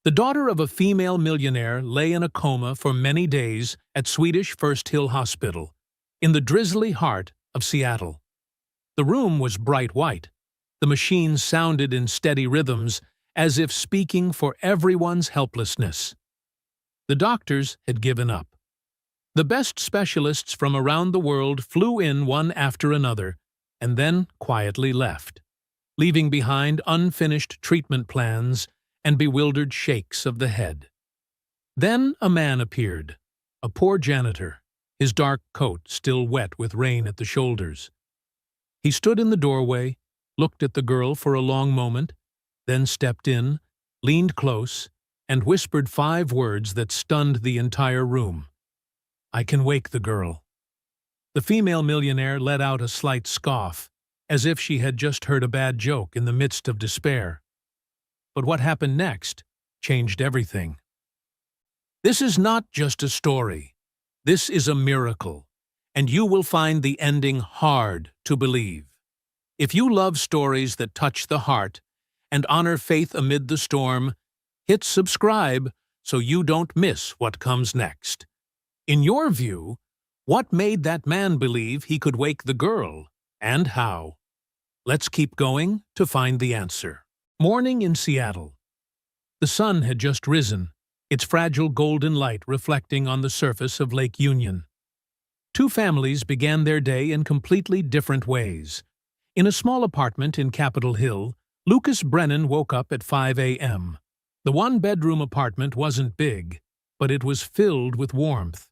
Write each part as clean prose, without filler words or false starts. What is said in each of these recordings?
The daughter of a female millionaire lay in a coma for many days at Swedish First Hill Hospital, in the drizzly heart of Seattle. The room was bright white. The machines sounded in steady rhythms, as if speaking for everyone's helplessness. The doctors had given up. The best specialists from around the world flew in one after another, and then quietly left, leaving behind unfinished treatment plans and bewildered shakes of the head. Then a man appeared, a poor janitor, his dark coat still wet with rain at the shoulders. He stood in the doorway, looked at the girl for a long moment, then stepped in, leaned close, and whispered 5 words that stunned the entire room. "I can wake the girl." The female millionaire let out a slight scoff, as if she had just heard a bad joke in the midst of despair. But what happened next changed everything. This is not just a story. This is a miracle, and you will find the ending hard to believe. If you love stories that touch the heart and honor faith amid the storm, hit subscribe so you don't miss what comes next. In your view, what made that man believe he could wake the girl, and how? Let's keep going to find the answer. Morning in Seattle. The sun had just risen, its fragile golden light reflecting on the surface of Lake Union. 2 families began their day in completely different ways. In a small apartment in Capitol Hill, Lucas Brennan woke up at 5 a.m. The 1-bedroom apartment wasn't big, but it was filled with warmth.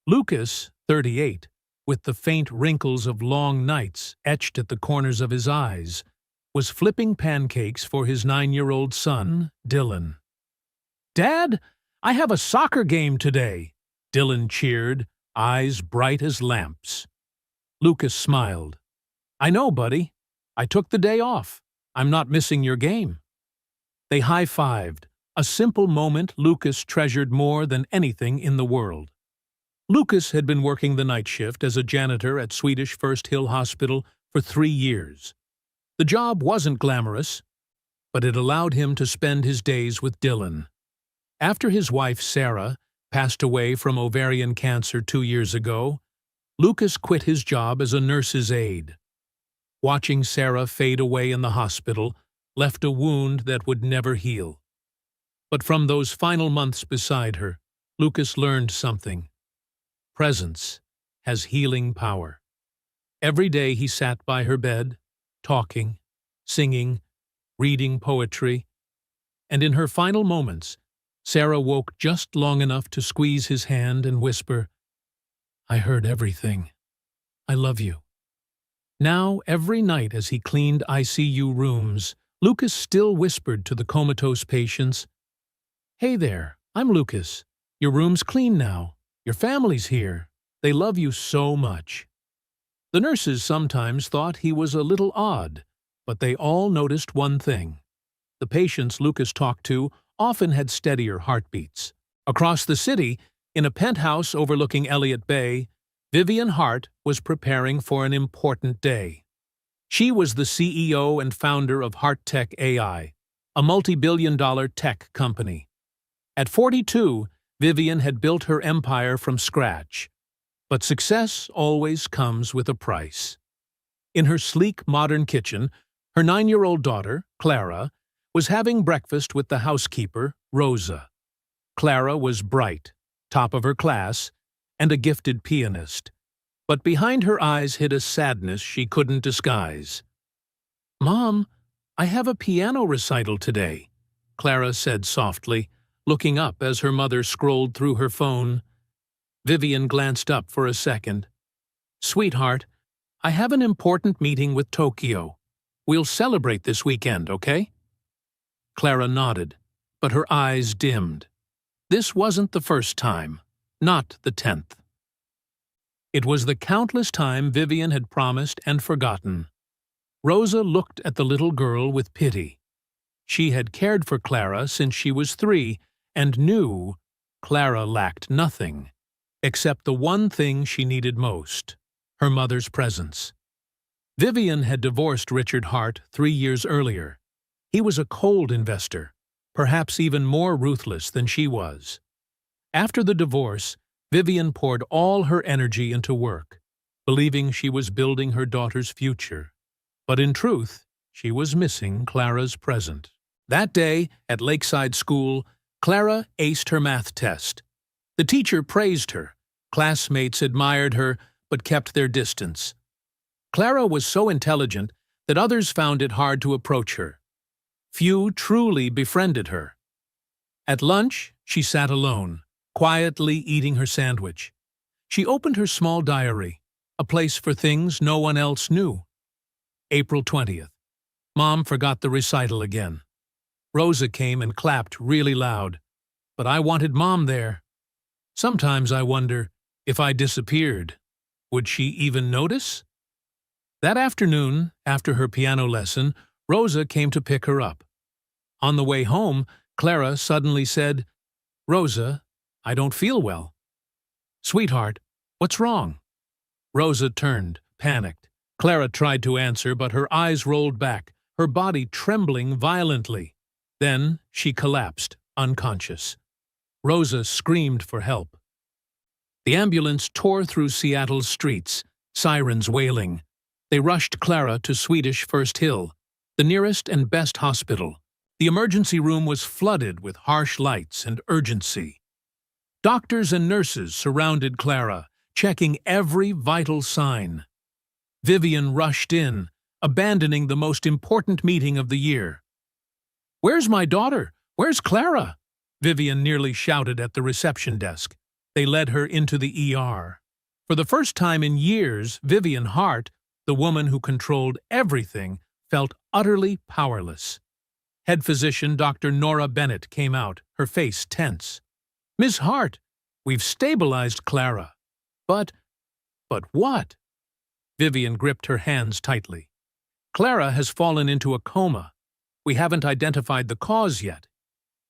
Lucas, 38, with the faint wrinkles of long nights etched at the corners of his eyes, was flipping pancakes for his 9-year-old son, Dylan. "Dad, I have a soccer game today," Dylan cheered, eyes bright as lamps. Lucas smiled. "I know, buddy. I took the day off. I'm not missing your game." They high-fived, a simple moment Lucas treasured more than anything in the world. Lucas had been working the night shift as a janitor at Swedish First Hill Hospital for 3 years. The job wasn't glamorous, but it allowed him to spend his days with Dylan. After his wife, Sarah, passed away from ovarian cancer 2 years ago, Lucas quit his job as a nurse's aide. Watching Sarah fade away in the hospital left a wound that would never heal. But from those final months beside her, Lucas learned something. Presence has healing power. Every day he sat by her bed, talking, singing, reading poetry, and in her final moments, Sarah woke just long enough to squeeze his hand and whisper, "I heard everything. I love you." Now, every night as he cleaned ICU rooms, Lucas still whispered to the comatose patients, "Hey there, I'm Lucas. Your room's clean now. Your family's here. They love you so much." The nurses sometimes thought he was a little odd, but they all noticed one thing. The patients Lucas talked to often had steadier heartbeats. Across the city, in a penthouse overlooking Elliott Bay, Vivian Hart was preparing for an important day. She was the CEO and founder of Hart Tech AI, a multi-billion-dollar tech company. At 42, Vivian had built her empire from scratch. But success always comes with a price. In her sleek, modern kitchen, her 9-year-old daughter, Clara, was having breakfast with the housekeeper, Rosa. Clara was bright, top of her class, and a gifted pianist. But behind her eyes hid a sadness she couldn't disguise. "Mom, I have a piano recital today," Clara said softly, looking up as her mother scrolled through her phone. Vivian glanced up for a second. "Sweetheart, I have an important meeting with Tokyo. We'll celebrate this weekend, okay?" Clara nodded, but her eyes dimmed. This wasn't the first time, not the 10th. It was the countless time Vivian had promised and forgotten. Rosa looked at the little girl with pity. She had cared for Clara since she was 3 and knew Clara lacked nothing, except the one thing she needed most, her mother's presence. Vivian had divorced Richard Hart 3 years earlier. He was a cold investor, perhaps even more ruthless than she was. After the divorce, Vivian poured all her energy into work, believing she was building her daughter's future. But in truth, she was missing Clara's present. That day, at Lakeside School, Clara aced her math test. The teacher praised her. Classmates admired her, but kept their distance. Clara was so intelligent that others found it hard to approach her. Few truly befriended her. At lunch, she sat alone, quietly eating her sandwich. She opened her small diary, a place for things no one else knew. April 20th. Mom forgot the recital again. Rosa came and clapped really loud, but I wanted Mom there. Sometimes I wonder, if I disappeared, would she even notice? That afternoon, after her piano lesson, Rosa came to pick her up. On the way home, Clara suddenly said, "Rosa, I don't feel well." "Sweetheart, what's wrong?" Rosa turned, panicked. Clara tried to answer, but her eyes rolled back, her body trembling violently. Then she collapsed, unconscious. Rosa screamed for help. The ambulance tore through Seattle's streets, sirens wailing. They rushed Clara to Swedish First Hill, the nearest and best hospital. The emergency room was flooded with harsh lights and urgency. Doctors and nurses surrounded Clara, checking every vital sign. Vivian rushed in, abandoning the most important meeting of the year. "Where's my daughter? Where's Clara?" Vivian nearly shouted at the reception desk. They led her into the ER. For the first time in years, Vivian Hart, the woman who controlled everything, felt utterly powerless. Head physician Dr. Nora Bennett came out, her face tense. "Miss Hart, we've stabilized Clara." But what?" Vivian gripped her hands tightly. "Clara has fallen into a coma. We haven't identified the cause yet.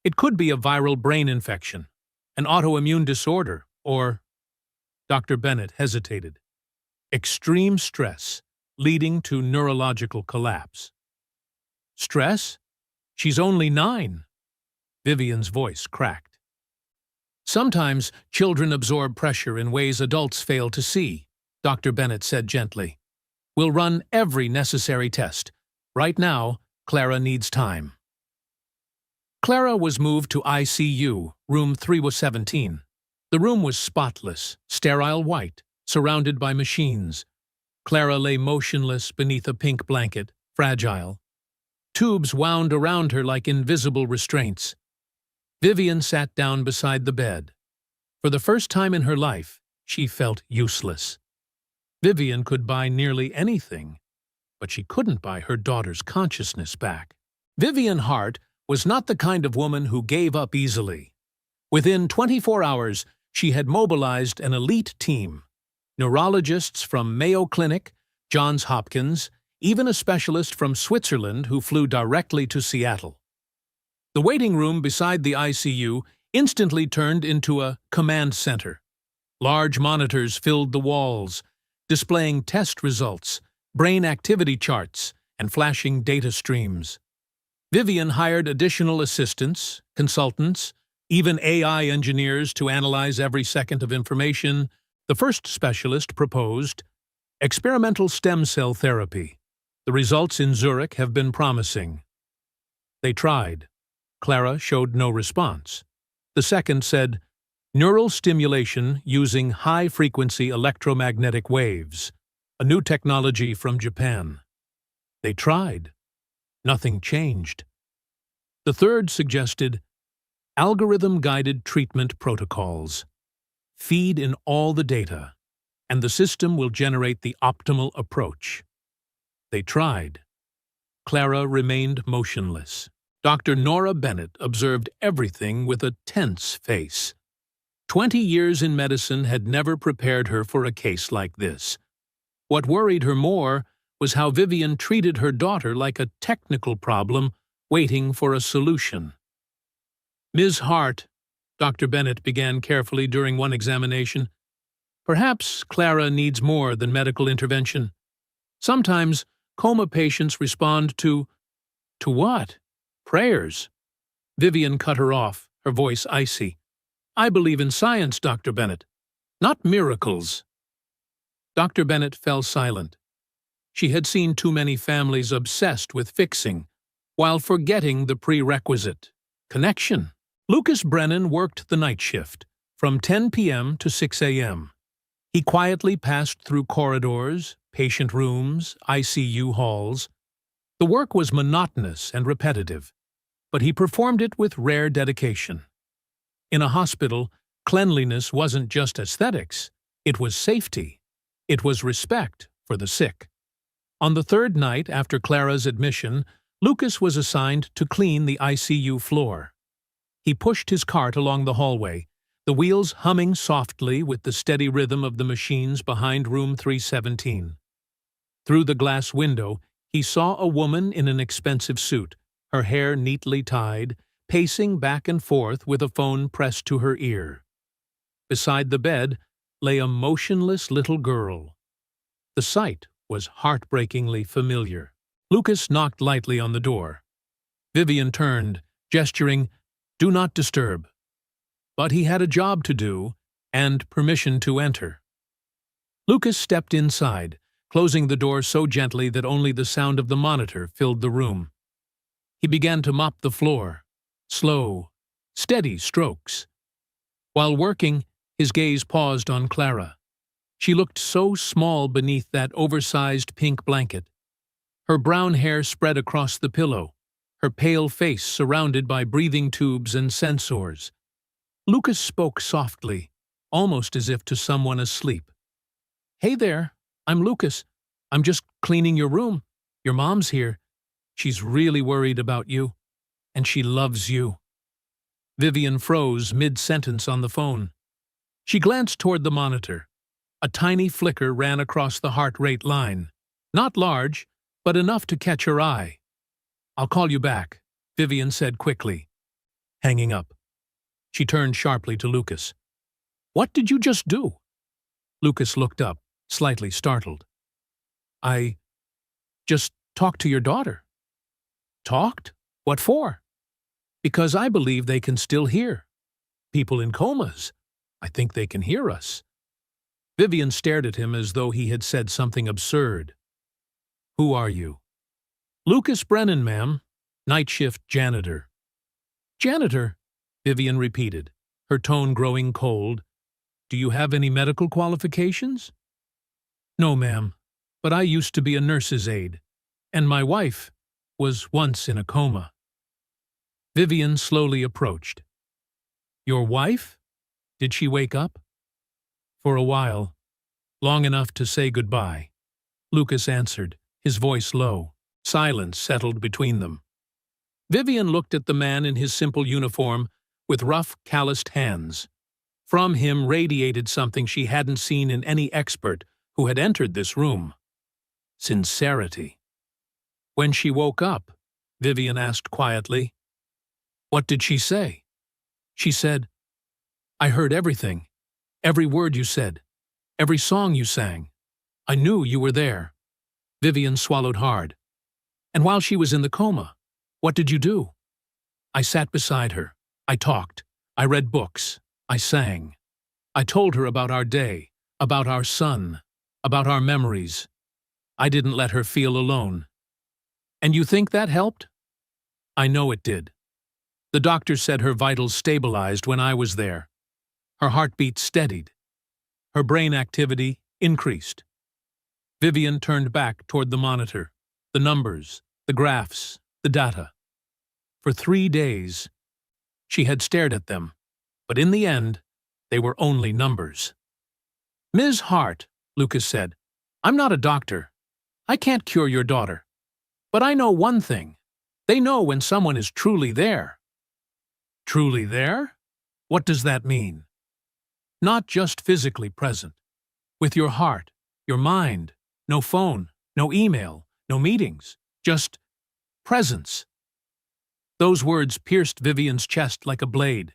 It could be a viral brain infection, an autoimmune disorder, or—" Dr. Bennett hesitated. "Extreme stress, leading to neurological collapse." "Stress? She's only 9. Vivian's voice cracked. "Sometimes children absorb pressure in ways adults fail to see," Dr. Bennett said gently. "We'll run every necessary test. Right now, Clara needs time." Clara was moved to ICU, room 317. The room was spotless, sterile white, surrounded by machines. Clara lay motionless beneath a pink blanket, fragile. Tubes wound around her like invisible restraints. Vivian sat down beside the bed. For the first time in her life, she felt useless. Vivian could buy nearly anything, but she couldn't buy her daughter's consciousness back. Vivian Hart was not the kind of woman who gave up easily. Within 24 hours, she had mobilized an elite team. Neurologists from Mayo Clinic, Johns Hopkins, even a specialist from Switzerland who flew directly to Seattle. The waiting room beside the ICU instantly turned into a command center. Large monitors filled the walls, displaying test results, brain activity charts, and flashing data streams. Vivian hired additional assistants, consultants, even AI engineers to analyze every second of information. The first specialist proposed experimental stem cell therapy. The results in Zurich have been promising. They tried. Clara showed no response. The second said, neural stimulation using high-frequency electromagnetic waves, a new technology from Japan. They tried. Nothing changed. The third suggested algorithm-guided treatment protocols. Feed in all the data, and the system will generate the optimal approach. They tried. Clara remained motionless. Dr. Nora Bennett observed everything with a tense face. 20 years in medicine had never prepared her for a case like this. What worried her more was how Vivian treated her daughter like a technical problem waiting for a solution. "Ms. Hart," Dr. Bennett began carefully during one examination, "perhaps Clara needs more than medical intervention. Sometimes coma patients respond to what? Prayers." Vivian cut her off, her voice icy. I believe in science, Dr. Bennett, not miracles. Dr. Bennett fell silent. She had seen too many families obsessed with fixing, while forgetting the prerequisite, connection. Lucas Brennan worked the night shift, from 10 p.m. to 6 a.m. He quietly passed through corridors, patient rooms, ICU halls. The work was monotonous and repetitive, but he performed it with rare dedication. In a hospital, cleanliness wasn't just aesthetics, it was safety. It was respect for the sick. On the third night after Clara's admission, Lucas was assigned to clean the ICU floor. He pushed his cart along the hallway, the wheels humming softly with the steady rhythm of the machines behind room 317. Through the glass window, he saw a woman in an expensive suit, her hair neatly tied, pacing back and forth with a phone pressed to her ear. Beside the bed lay a motionless little girl. The sight was heartbreakingly familiar. Lucas knocked lightly on the door. Vivian turned, gesturing, "Do not disturb." But he had a job to do, and permission to enter. Lucas stepped inside, closing the door so gently that only the sound of the monitor filled the room. He began to mop the floor, slow, steady strokes. While working, his gaze paused on Clara. She looked so small beneath that oversized pink blanket. Her brown hair spread across the pillow, her pale face surrounded by breathing tubes and sensors. Lucas spoke softly, almost as if to someone asleep. "Hey there, I'm Lucas. I'm just cleaning your room. Your mom's here. She's really worried about you, and she loves you." Vivian froze mid-sentence on the phone. She glanced toward the monitor. A tiny flicker ran across the heart rate line. Not large, but enough to catch her eye. "I'll call you back," Vivian said quickly, hanging up. She turned sharply to Lucas. "What did you just do?" Lucas looked up, slightly startled. "I just talked to your daughter." "Talked? What for?" "Because I believe they can still hear. People in comas. I think they can hear us." Vivian stared at him as though he had said something absurd. "Who are you?" "Lucas Brennan, ma'am. Night shift janitor." "Janitor?" Vivian repeated, her tone growing cold. "Do you have any medical qualifications?" "No, ma'am, but I used to be a nurse's aide, and my wife was once in a coma." Vivian slowly approached. "Your wife? Did she wake up?" "For a while. Long enough to say goodbye," Lucas answered, his voice low. Silence settled between them. Vivian looked at the man in his simple uniform with rough, calloused hands. From him radiated something she hadn't seen in any expert who had entered this room. Sincerity. When she woke up, Vivian asked quietly, "What did she say?" She said, "I heard everything. Every word you said. Every song you sang. I knew you were there." Vivian swallowed hard. "And while she was in the coma, what did you do?" "I sat beside her. I talked. I read books. I sang. I told her about our day, about our son, about our memories. I didn't let her feel alone." "And you think that helped?" "I know it did. The doctor said her vitals stabilized when I was there. Her heartbeat steadied. Her brain activity increased." Vivian turned back toward the monitor, the numbers, the graphs, the data. For 3 days, she had stared at them, but in the end, they were only numbers. "Ms. Hart," Lucas said, "I'm not a doctor. I can't cure your daughter. But I know one thing. They know when someone is truly there." "Truly there? What does that mean?" "Not just physically present. With your heart, your mind, no phone, no email, no meetings, just presence." Those words pierced Vivian's chest like a blade.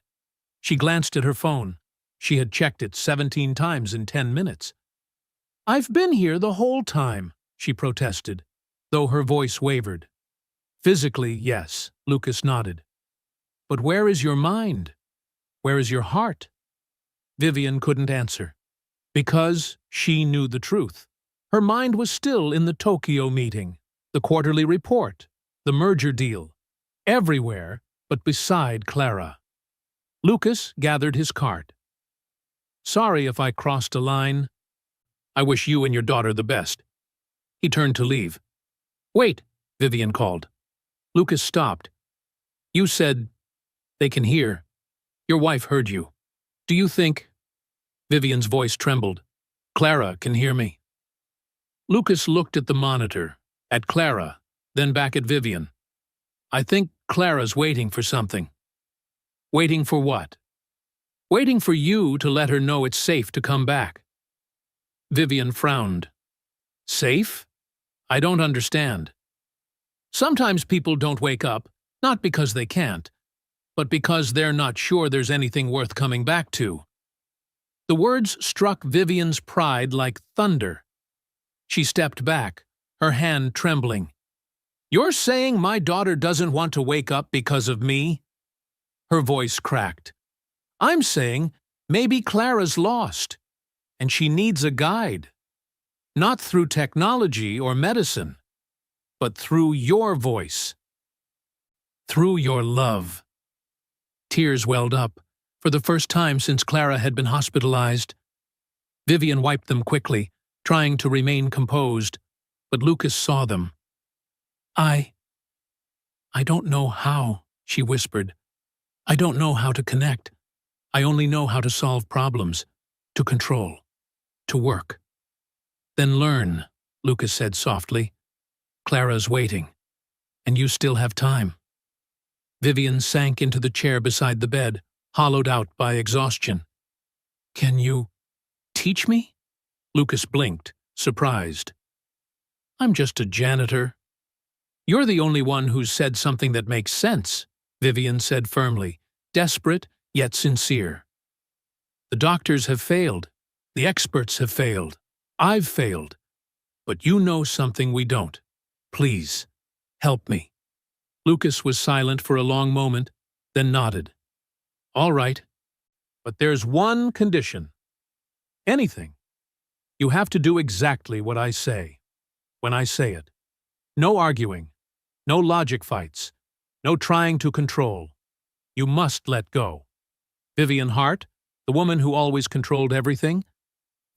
She glanced at her phone. She had checked it 17 times in 10 minutes. "I've been here the whole time," she protested, though her voice wavered. "Physically, yes," Lucas nodded. But where is your mind? Where is your heart? Vivian couldn't answer, because she knew the truth. Her mind was still in the Tokyo meeting, the quarterly report, the merger deal, everywhere but beside Clara. Lucas gathered his cart. Sorry if I crossed a line. I wish you and your daughter the best. He turned to leave. Wait, Vivian called. Lucas stopped. You said they can hear. Your wife heard you. Do you think? Vivian's voice trembled. Clara can hear me. Lucas looked at the monitor, at Clara, then back at Vivian. I think Clara's waiting for something. Waiting for what? Waiting for you to let her know it's safe to come back. Vivian frowned. Safe? I don't understand. Sometimes people don't wake up, not because they can't, but because they're not sure there's anything worth coming back to. The words struck Vivian's pride like thunder. She stepped back, her hand trembling. You're saying my daughter doesn't want to wake up because of me? Her voice cracked. I'm saying maybe Clara's lost, and she needs a guide. Not through technology or medicine, but through your voice. Through your love. Tears welled up, for the first time since Clara had been hospitalized. Vivian wiped them quickly, trying to remain composed, but Lucas saw them. I don't know how, she whispered. I don't know how to connect. I only know how to solve problems, to control, to work. Then learn, Lucas said softly. Clara's waiting, and you still have time. Vivian sank into the chair beside the bed, hollowed out by exhaustion. Can you teach me? Lucas blinked, surprised. I'm just a janitor. You're the only one who's said something that makes sense, Vivian said firmly, desperate yet sincere. The doctors have failed. The experts have failed. I've failed. But you know something we don't. Please, help me. Lucas was silent for a long moment, then nodded. All right, but there's one condition. Anything. You have to do exactly what I say, when I say it. No arguing, no logic fights, no trying to control. You must let go. Vivian Hart, the woman who always controlled everything,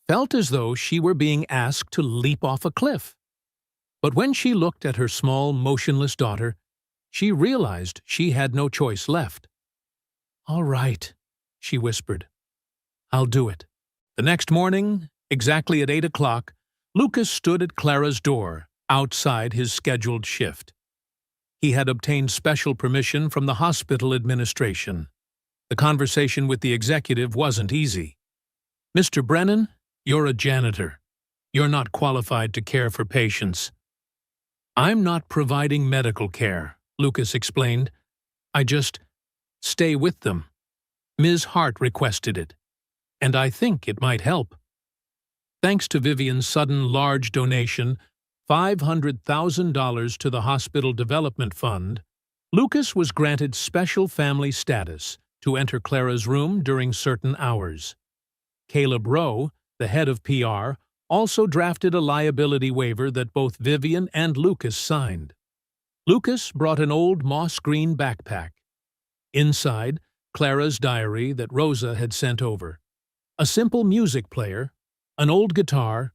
felt as though she were being asked to leap off a cliff. But when she looked at her small, motionless daughter, she realized she had no choice left. All right, she whispered. I'll do it. The next morning, exactly at 8 o'clock, Lucas stood at Clara's door, outside his scheduled shift. He had obtained special permission from the hospital administration. The conversation with the executive wasn't easy. Mr. Brennan, you're a janitor. You're not qualified to care for patients. I'm not providing medical care, Lucas explained. I just stay with them. Ms. Hart requested it, and I think it might help. Thanks to Vivian's sudden large donation, $500,000 to the Hospital Development Fund, Lucas was granted special family status to enter Clara's room during certain hours. Caleb Rowe, the head of PR, also drafted a liability waiver that both Vivian and Lucas signed. Lucas brought an old moss-green backpack. Inside, Clara's diary that Rosa had sent over, a simple music player, an old guitar,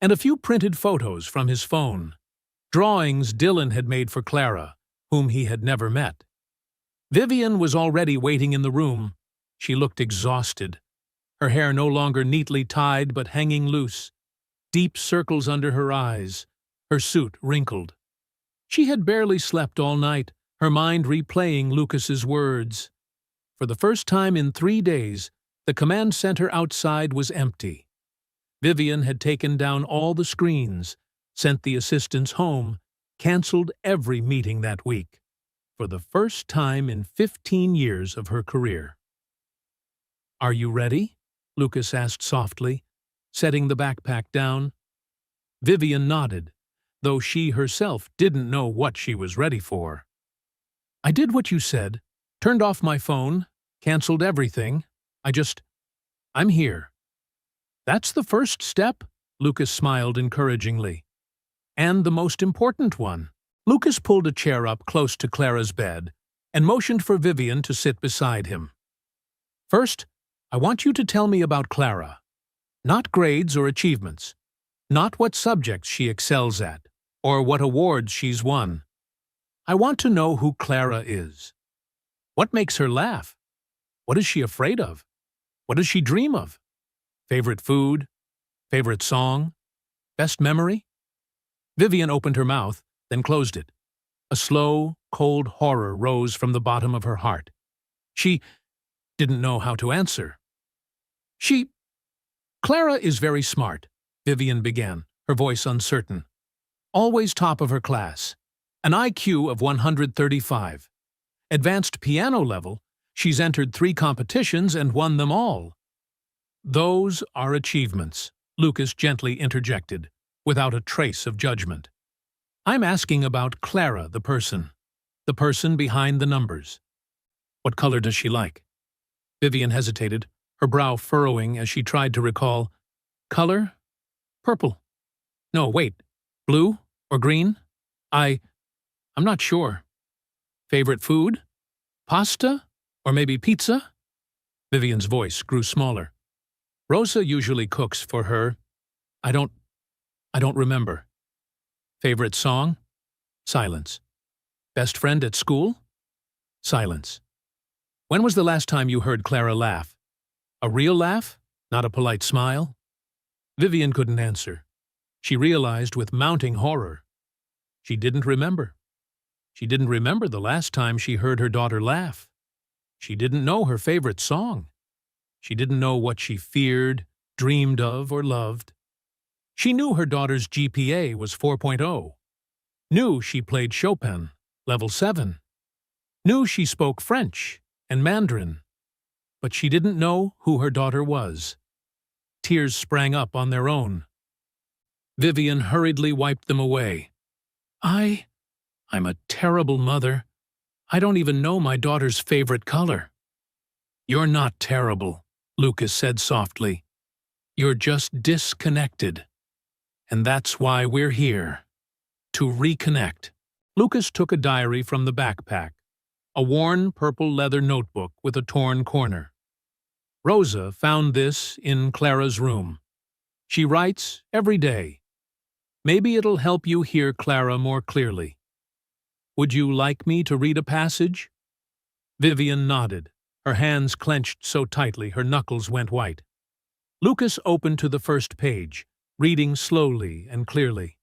and a few printed photos from his phone, drawings Dylan had made for Clara, whom he had never met. Vivian was already waiting in the room. She looked exhausted, her hair no longer neatly tied but hanging loose, deep circles under her eyes, her suit wrinkled. She had barely slept all night, her mind replaying Lucas's words. For the first time in 3 days, the command center outside was empty. Vivian had taken down all the screens, sent the assistants home, canceled every meeting that week, for the first time in 15 years of her career. Are you ready? Lucas asked softly, setting the backpack down. Vivian nodded, though she herself didn't know what she was ready for. I did what you said. Turned off my phone, canceled everything. I'm here. That's the first step, Lucas smiled encouragingly. And the most important one. Lucas pulled a chair up close to Clara's bed and motioned for Vivian to sit beside him. First, I want you to tell me about Clara. Not grades or achievements. Not what subjects she excels at, or what awards she's won. I want to know who Clara is. What makes her laugh? What is she afraid of? What does she dream of? Favorite food? Favorite song? Best memory? Vivian opened her mouth, then closed it. A slow, cold horror rose from the bottom of her heart. She didn't know how to answer. Clara is very smart, Vivian began, her voice uncertain. Always top of her class. An IQ of 135. Advanced piano level, she's entered 3 competitions and won them all. Those are achievements, Lucas gently interjected, without a trace of judgment. I'm asking about Clara, the person behind the numbers. What color does she like? Vivian hesitated, her brow furrowing as she tried to recall. Color? Purple. No, wait. Blue or green? I'm not sure. Favorite food? Pasta? Or maybe pizza? Vivian's voice grew smaller. Rosa usually cooks for her. I don't remember. Favorite song? Silence. Best friend at school? Silence. When was the last time you heard Clara laugh? A real laugh? Not a polite smile? Vivian couldn't answer. She realized with mounting horror. She didn't remember. She didn't remember the last time she heard her daughter laugh. She didn't know her favorite song. She didn't know what she feared, dreamed of, or loved. She knew her daughter's GPA was 4.0. Knew she played Chopin, level 7. Knew she spoke French and Mandarin. But she didn't know who her daughter was. Tears sprang up on their own. Vivian hurriedly wiped them away. I'm a terrible mother. I don't even know my daughter's favorite color. You're not terrible, Lucas said softly. You're just disconnected. And that's why we're here. To reconnect. Lucas took a diary from the backpack, a worn purple leather notebook with a torn corner. Rosa found this in Clara's room. She writes every day. Maybe it'll help you hear Clara more clearly. Would you like me to read a passage? Vivian nodded, her hands clenched so tightly her knuckles went white. Lucas opened to the first page, reading slowly and clearly.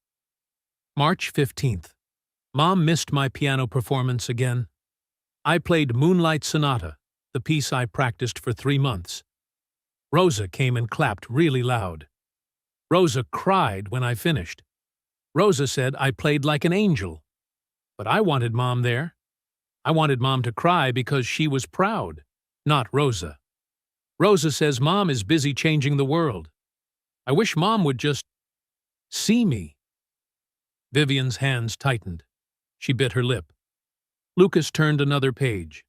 March 15th. Mom missed my piano performance again. I played Moonlight Sonata, the piece I practiced for 3 months. Rosa came and clapped really loud. Rosa cried when I finished. Rosa said I played like an angel. But I wanted Mom there. I wanted Mom to cry because she was proud, not Rosa. Rosa says Mom is busy changing the world. I wish Mom would just see me. Vivian's hands tightened. She bit her lip. Lucas turned another page.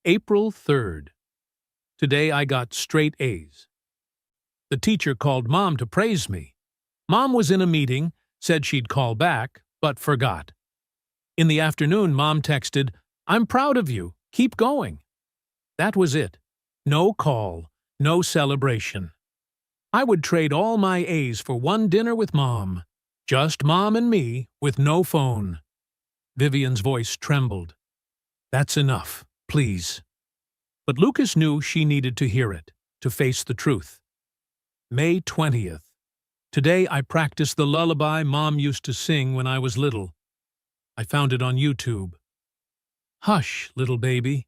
April 3rd. Today I got straight A's. The teacher called Mom to praise me. Mom was in a meeting, said she'd call back, but forgot. In the afternoon, Mom texted, I'm proud of you. Keep going. That was it. No call, no celebration. I would trade all my A's for one dinner with Mom. Just Mom and me, with no phone. Vivian's voice trembled. That's enough, please. But Lucas knew she needed to hear it, to face the truth. May 20th. Today I practiced the lullaby Mom used to sing when I was little. I found it on YouTube. Hush, little baby.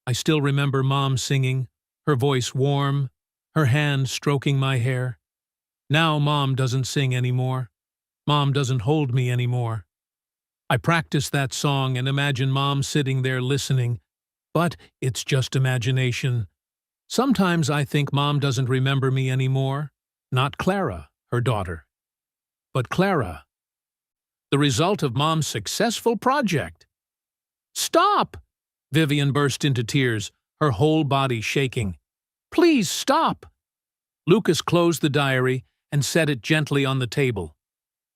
I still remember Mom singing, her voice warm, her hand stroking my hair. Now Mom doesn't sing anymore. Mom doesn't hold me anymore. I practice that song and imagine Mom sitting there listening, but it's just imagination. Sometimes I think Mom doesn't remember me anymore. Not Clara, her daughter, but Clara. The result of Mom's successful project. Stop! Vivian burst into tears, her whole body shaking. "Please stop!" Lucas closed the diary and set it gently on the table.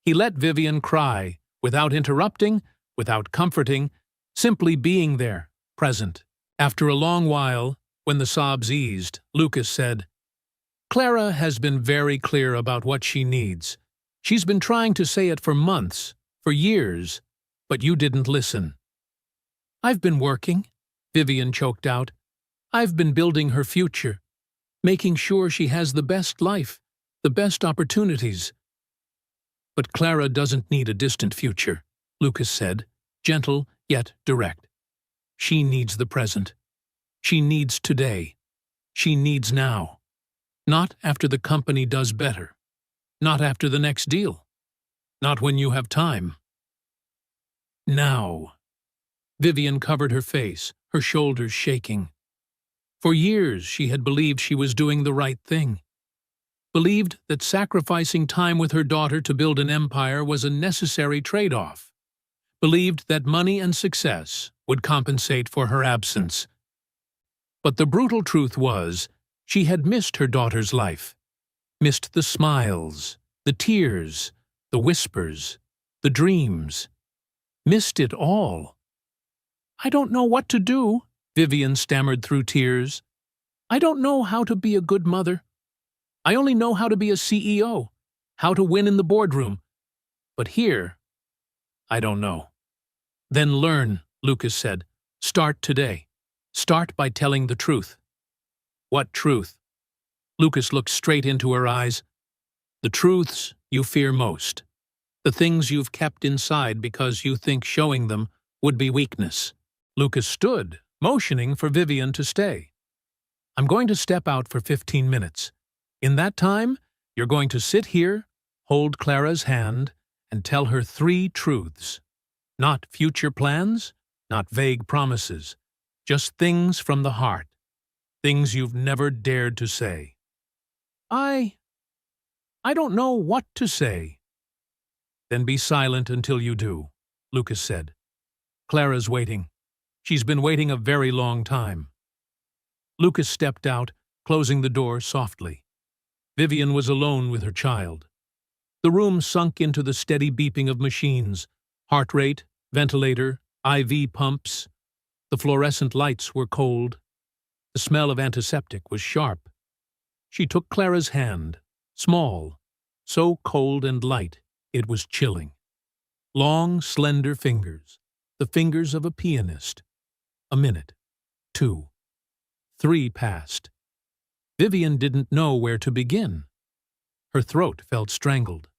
He let Vivian cry, without interrupting, without comforting, simply being there, present. After a long while, when the sobs eased, Lucas said, "Clara has been very clear about what she needs. She's been trying to say it for months, for years, but you didn't listen." "I've been working," Vivian choked out. "I've been building her future, making sure she has the best life, the best opportunities." "But Clara doesn't need a distant future," Lucas said, gentle yet direct. "She needs the present. She needs today. She needs now. Not after the company does better. Not after the next deal. Not when you have time. Now." Vivian covered her face, her shoulders shaking. For years she had believed she was doing the right thing. Believed that sacrificing time with her daughter to build an empire was a necessary trade-off. Believed that money and success would compensate for her absence. But the brutal truth was, she had missed her daughter's life. Missed the smiles, the tears, the whispers, the dreams. Missed it all. "I don't know what to do," Vivian stammered through tears. "I don't know how to be a good mother. I only know how to be a CEO, how to win in the boardroom. But here, I don't know." "Then learn," Lucas said. "Start today. Start by telling the truth." "What truth?" Lucas looked straight into her eyes. "The truths you fear most. The things you've kept inside because you think showing them would be weakness." Lucas stood, motioning for Vivian to stay. "I'm going to step out for 15 minutes. In that time, you're going to sit here, hold Clara's hand, and tell her 3 truths. Not future plans, not vague promises, just things from the heart, things you've never dared to say." I don't know what to say." "Then be silent until you do," Lucas said. "Clara's waiting. She's been waiting a very long time." Lucas stepped out, closing the door softly. Vivian was alone with her child. The room sunk into the steady beeping of machines, heart rate, ventilator, IV pumps. The fluorescent lights were cold. The smell of antiseptic was sharp. She took Clara's hand, small, so cold and light it was chilling. Long, slender fingers, the fingers of a pianist. A minute, 2, 3 passed. Vivian didn't know where to begin. Her throat felt strangled.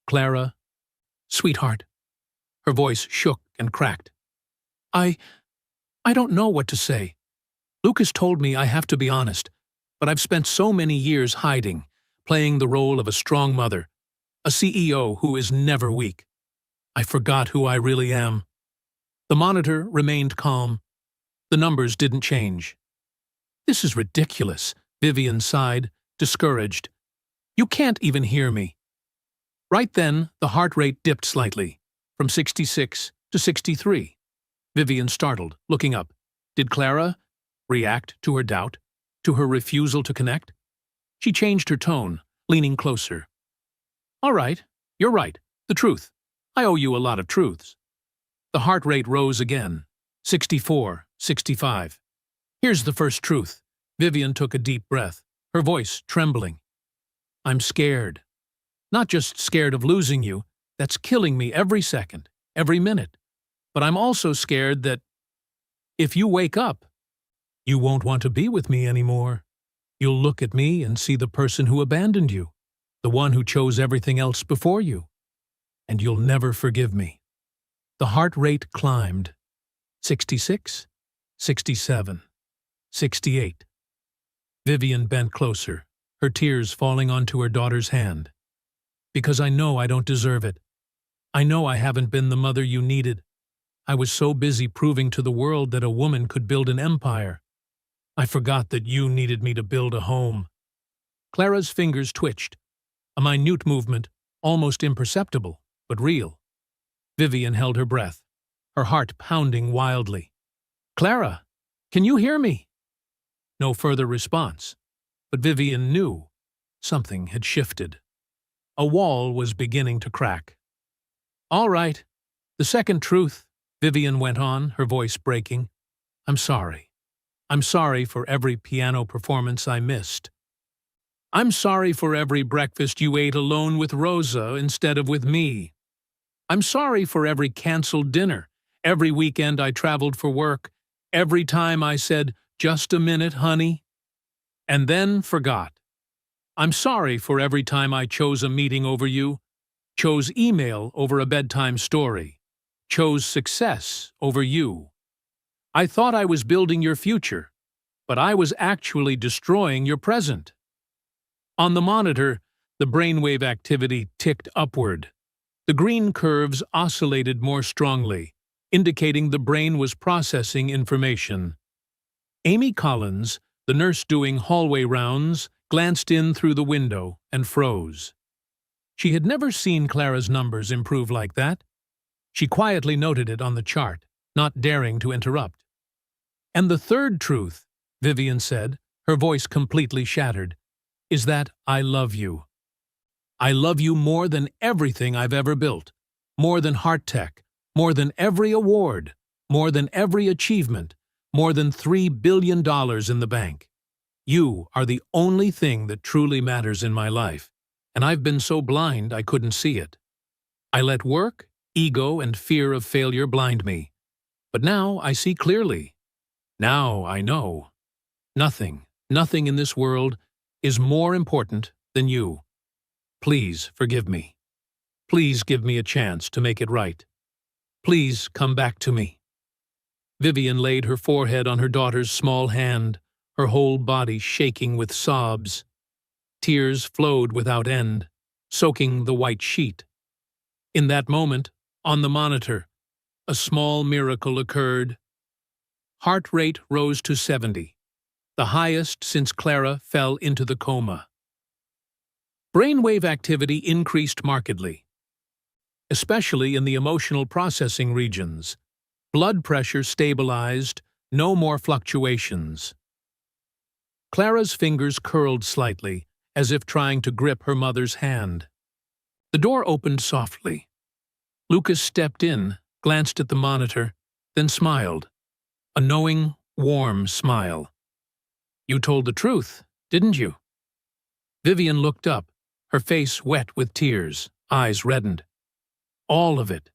"Clara, sweetheart." Her voice shook and cracked. I don't know what to say. Lucas told me I have to be honest, but I've spent so many years hiding, playing the role of a strong mother, a CEO who is never weak. I forgot who I really am." The monitor remained calm. The numbers didn't change. "This is ridiculous," Vivian sighed, discouraged. "You can't even hear me." Right then, the heart rate dipped slightly, from 66 to 63. Vivian startled, looking up. Did Clara react to her doubt, to her refusal to connect? She changed her tone, leaning closer. "All right, you're right, the truth. I owe you a lot of truths." The heart rate rose again, 64, 65. "Here's the first truth." Vivian took a deep breath, her voice trembling. "I'm scared. Not just scared of losing you, that's killing me every second, every minute. But I'm also scared that if you wake up, you won't want to be with me anymore. You'll look at me and see the person who abandoned you, the one who chose everything else before you. And you'll never forgive me." The heart rate climbed. 66, 67, 68. Vivian bent closer, her tears falling onto her daughter's hand. "Because I know I don't deserve it. I know I haven't been the mother you needed. I was so busy proving to the world that a woman could build an empire. I forgot that you needed me to build a home." Clara's fingers twitched, a minute movement, almost imperceptible, but real. Vivian held her breath, her heart pounding wildly. Clara, can you hear me? No further response, but Vivian knew something had shifted. A wall was beginning to crack. All right, the second truth, Vivian went on, her voice breaking. I'm sorry. I'm sorry for every piano performance I missed. I'm sorry for every breakfast you ate alone with Rosa instead of with me. I'm sorry for every canceled dinner, every weekend I traveled for work, every time I said, "Just a minute, honey," and then forgot. I'm sorry for every time I chose a meeting over you, chose email over a bedtime story, chose success over you. I thought I was building your future, but I was actually destroying your present. On the monitor, the brainwave activity ticked upward. The green curves oscillated more strongly, indicating the brain was processing information. Amy Collins, the nurse doing hallway rounds, glanced in through the window and froze. She had never seen Clara's numbers improve like that. She quietly noted it on the chart, not daring to interrupt. And the third truth, Vivian said, her voice completely shattered, is that I love you. I love you more than everything I've ever built, more than Heart Tech, more than every award, more than every achievement, more than $3 billion in the bank. You are the only thing that truly matters in my life, and I've been so blind I couldn't see it. I let work, ego, and fear of failure blind me. But now I see clearly. Now I know. Nothing in this world is more important than you. Please forgive me. Please give me a chance to make it right. Please come back to me. Vivian laid her forehead on her daughter's small hand, her whole body shaking with sobs. Tears flowed without end, soaking the white sheet. In that moment, on the monitor, a small miracle occurred. Heart rate rose to 70, the highest since Clara fell into the coma. Brainwave activity increased markedly, especially in the emotional processing regions. Blood pressure stabilized, no more fluctuations. Clara's fingers curled slightly, as if trying to grip her mother's hand. The door opened softly. Lucas stepped in, glanced at the monitor, then smiled. A knowing, warm smile. You told the truth, didn't you? Vivian looked up, her face wet with tears, eyes reddened. All of it.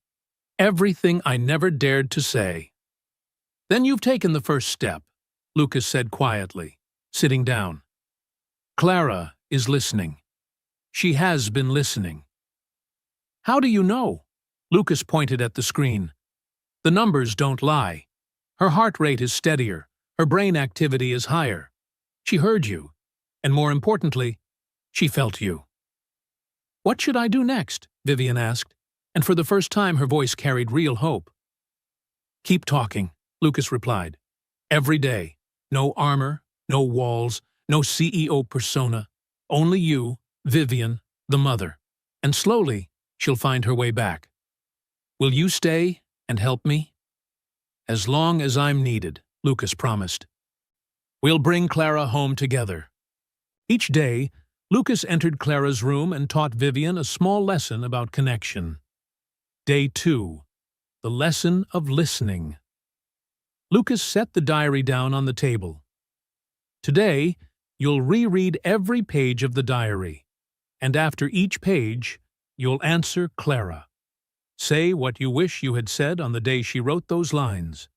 Everything I never dared to say. Then you've taken the first step, Lucas said quietly, sitting down. Clara is listening. She has been listening. How do you know? Lucas pointed at the screen. The numbers don't lie. Her heart rate is steadier. Her brain activity is higher. She heard you. And more importantly, she felt you. What should I do next? Vivian asked, and for the first time her voice carried real hope. Keep talking, Lucas replied. Every day. No armor, no walls, no CEO persona. Only you, Vivian, the mother. And slowly, she'll find her way back. Will you stay and help me? As long as I'm needed, Lucas promised. We'll bring Clara home together. Each day, Lucas entered Clara's room and taught Vivian a small lesson about connection. Day 2. The lesson of listening. Lucas set the diary down on the table. Today, you'll reread every page of the diary, and after each page, you'll answer Clara. Say what you wish you had said on the day she wrote those lines.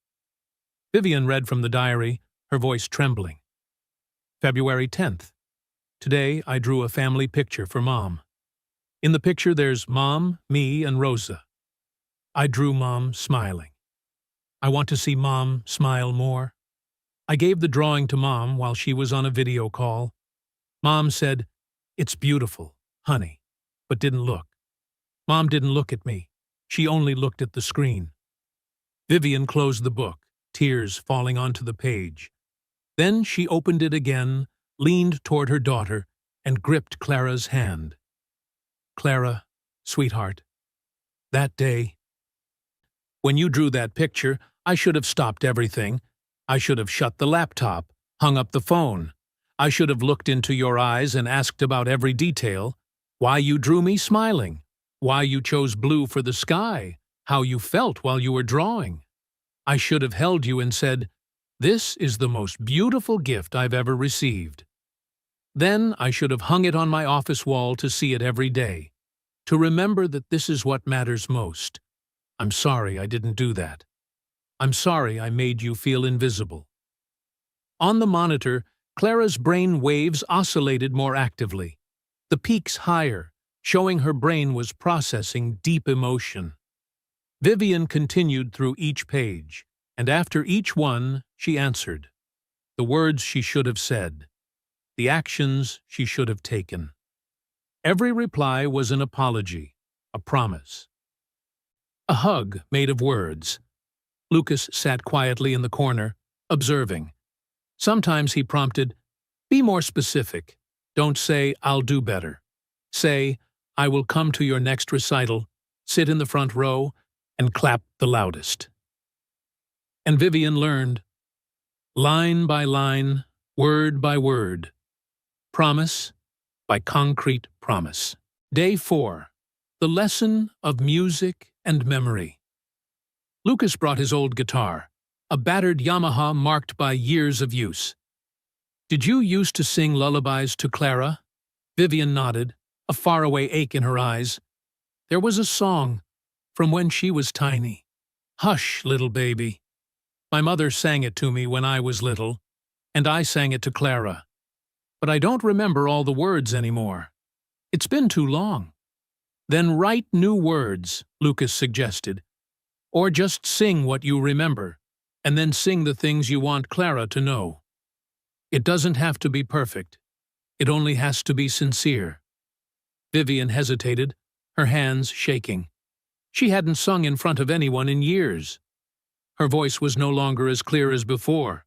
Vivian read from the diary, her voice trembling. February 10th. Today, I drew a family picture for Mom. In the picture, there's Mom, me, and Rosa. I drew Mom smiling. I want to see Mom smile more. I gave the drawing to Mom while she was on a video call. Mom said, "It's beautiful, honey," but didn't look. Mom didn't look at me. She only looked at the screen. Vivian closed the book, tears falling onto the page. Then she opened it again, leaned toward her daughter, and gripped Clara's hand. Clara, sweetheart, that day, when you drew that picture, I should have stopped everything. I should have shut the laptop, hung up the phone. I should have looked into your eyes and asked about every detail. Why you drew me smiling. Why you chose blue for the sky. How you felt while you were drawing. I should have held you and said, "This is the most beautiful gift I've ever received." Then I should have hung it on my office wall to see it every day, to remember that this is what matters most. I'm sorry I didn't do that. I'm sorry I made you feel invisible. On the monitor, Clara's brain waves oscillated more actively, the peaks higher, showing her brain was processing deep emotion. Vivian continued through each page, and after each one, she answered. The words she should have said. The actions she should have taken. Every reply was an apology, a promise. A hug made of words. Lucas sat quietly in the corner, observing. Sometimes he prompted, "Be more specific. Don't say, 'I'll do better.' Say, 'I will come to your next recital, sit in the front row, and clap the loudest.'" And Vivian learned, line by line, word by word, promise by concrete promise. Day 4. The Lesson of Music and Memory. Lucas brought his old guitar, a battered Yamaha marked by years of use. "Did you used to sing lullabies to Clara?" Vivian nodded, a faraway ache in her eyes. "There was a song from when she was tiny. 'Hush, little baby.' My mother sang it to me when I was little, and I sang it to Clara. But I don't remember all the words anymore. It's been too long." "Then write new words," Lucas suggested. "Or just sing what you remember, and then sing the things you want Clara to know. It doesn't have to be perfect. It only has to be sincere." Vivian hesitated, her hands shaking. She hadn't sung in front of anyone in years. Her voice was no longer as clear as before,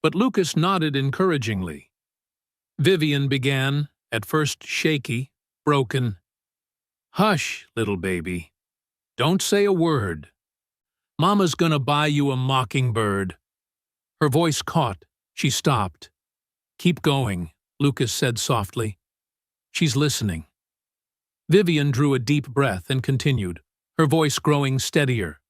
but Lucas nodded encouragingly. Vivian began, at first shaky, broken. "Hush, little baby. Don't say a word. Mama's gonna buy you a mockingbird." Her voice caught. She stopped. "Keep going," Lucas said softly. "She's listening." Vivian drew a deep breath and continued, her voice growing steadier.